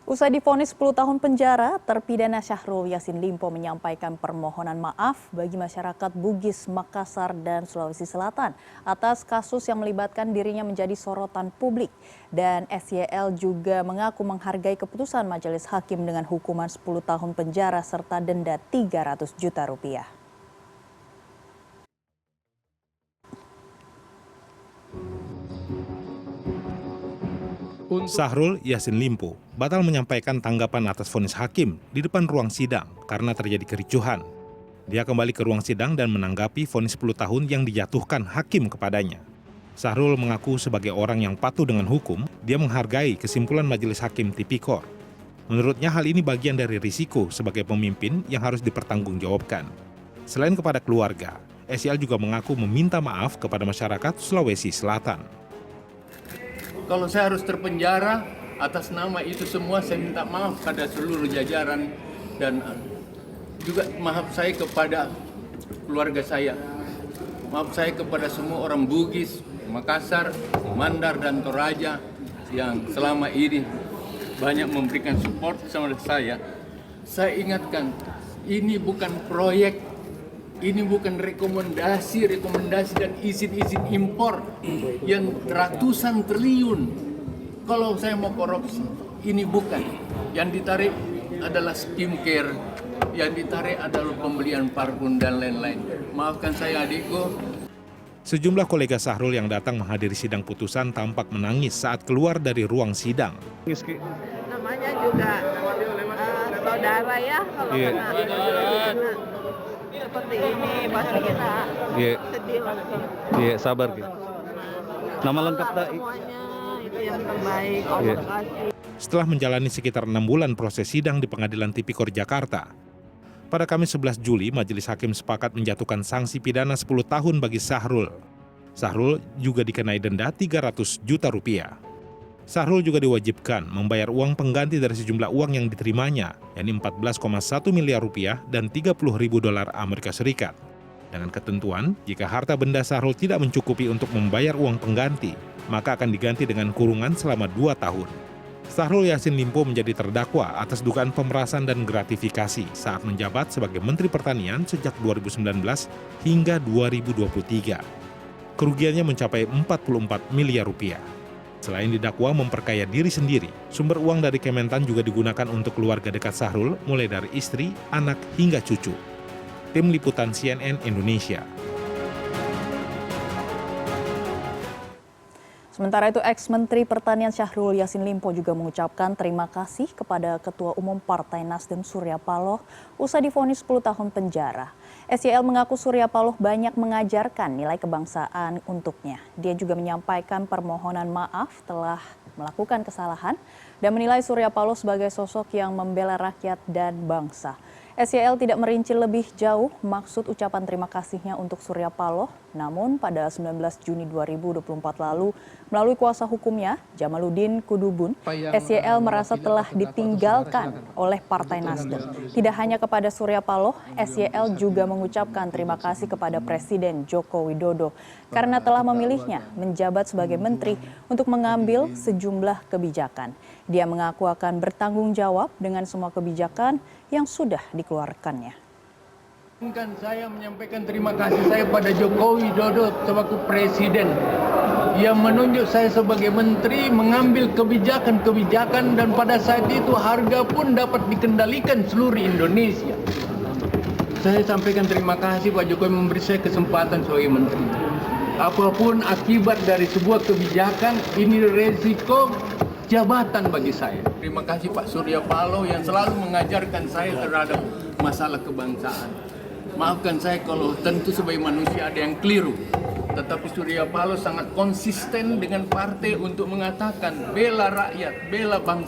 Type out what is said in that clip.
Usai divonis 10 tahun penjara, terpidana Syahrul Yassin Limpo menyampaikan permohonan maaf bagi masyarakat Bugis, Makassar, dan Sulawesi Selatan atas kasus yang melibatkan dirinya menjadi sorotan publik. Dan SYL juga mengaku menghargai keputusan majelis hakim dengan hukuman 10 tahun penjara serta denda 300 juta rupiah. Syahrul Yassin Limpo batal menyampaikan tanggapan atas vonis hakim di depan ruang sidang karena terjadi kericuhan. Dia kembali ke ruang sidang dan menanggapi vonis 10 tahun yang dijatuhkan hakim kepadanya. Syahrul mengaku sebagai orang yang patuh dengan hukum, dia menghargai kesimpulan majelis hakim tipikor. Menurutnya hal ini bagian dari risiko sebagai pemimpin yang harus dipertanggungjawabkan. Selain kepada keluarga, SYL juga mengaku meminta maaf kepada masyarakat Sulawesi Selatan. Kalau saya harus terpenjara atas nama itu semua, saya minta maaf pada seluruh jajaran dan juga maaf saya kepada keluarga saya. Maaf saya kepada semua orang Bugis, Makassar, Mandar, dan Toraja yang selama ini banyak memberikan support sama saya. Saya ingatkan, ini bukan proyek, ini bukan rekomendasi dan izin impor yang ratusan triliun. Kalau saya mau korupsi, ini bukan. Yang ditarik adalah skincare, yang ditarik adalah pembelian parfum dan lain-lain. Maafkan saya adikku. Sejumlah kolega Syahrul yang datang menghadiri sidang putusan tampak menangis saat keluar dari ruang sidang. Namanya juga saudara ya, kalau kena seperti ini pasti kita sedih lah. Iya, sabar gitu. Nama lengkap semuanya itu yang terbaik. Allah kasih. Setelah menjalani sekitar 6 bulan proses sidang di Pengadilan Tipikor Jakarta, pada Kamis 11 Juli, majelis hakim sepakat menjatuhkan sanksi pidana 10 tahun bagi Syahrul. Syahrul juga dikenai denda 300 juta rupiah. Syahrul juga diwajibkan membayar uang pengganti dari sejumlah uang yang diterimanya, yakni 14,1 miliar rupiah dan 30.000 dolar Amerika Serikat. Dengan ketentuan, jika harta benda Syahrul tidak mencukupi untuk membayar uang pengganti, maka akan diganti dengan kurungan selama 2 tahun. Syahrul Yassin Limpo menjadi terdakwa atas dugaan pemerasan dan gratifikasi saat menjabat sebagai Menteri Pertanian sejak 2019 hingga 2023. Kerugiannya mencapai 44 miliar rupiah. Selain didakwa memperkaya diri sendiri, sumber uang dari Kementan juga digunakan untuk keluarga dekat Syahrul, mulai dari istri, anak, hingga cucu. Tim Liputan CNN Indonesia. Sementara itu, ex-Menteri Pertanian Syahrul Yassin Limpo juga mengucapkan terima kasih kepada Ketua Umum Partai Nasdem Surya Paloh usai divonis 10 tahun penjara. SYL mengaku Surya Paloh banyak mengajarkan nilai kebangsaan untuknya. Dia juga menyampaikan permohonan maaf telah melakukan kesalahan dan menilai Surya Paloh sebagai sosok yang membela rakyat dan bangsa. SYL tidak merinci lebih jauh maksud ucapan terima kasihnya untuk Surya Paloh, namun pada 19 Juni 2024 lalu, melalui kuasa hukumnya, Jamaluddin Kudubun, SYL merasa telah ditinggalkan oleh Partai Nasdem. Tidak hanya kepada Surya Paloh, SYL juga mengucapkan terima kasih kepada Presiden Joko Widodo karena telah memilihnya menjabat sebagai menteri untuk mengambil sejumlah kebijakan. Dia mengaku akan bertanggung jawab dengan semua kebijakan yang sudah dikeluarkannya. Saya menyampaikan terima kasih saya pada Joko Widodo sebagai Presiden yang menunjuk saya sebagai menteri mengambil kebijakan-kebijakan dan pada saat itu harga pun dapat dikendalikan seluruh Indonesia. Saya sampaikan terima kasih Pak Jokowi memberi saya kesempatan sebagai menteri. Apapun akibat dari sebuah kebijakan, ini resiko jabatan bagi saya. Terima kasih Pak Surya Paloh yang selalu mengajarkan saya terhadap masalah kebangsaan. Maafkan saya kalau tentu sebagai manusia ada yang keliru. Tetapi Surya Paloh sangat konsisten dengan partai untuk mengatakan bela rakyat, bela bangsa.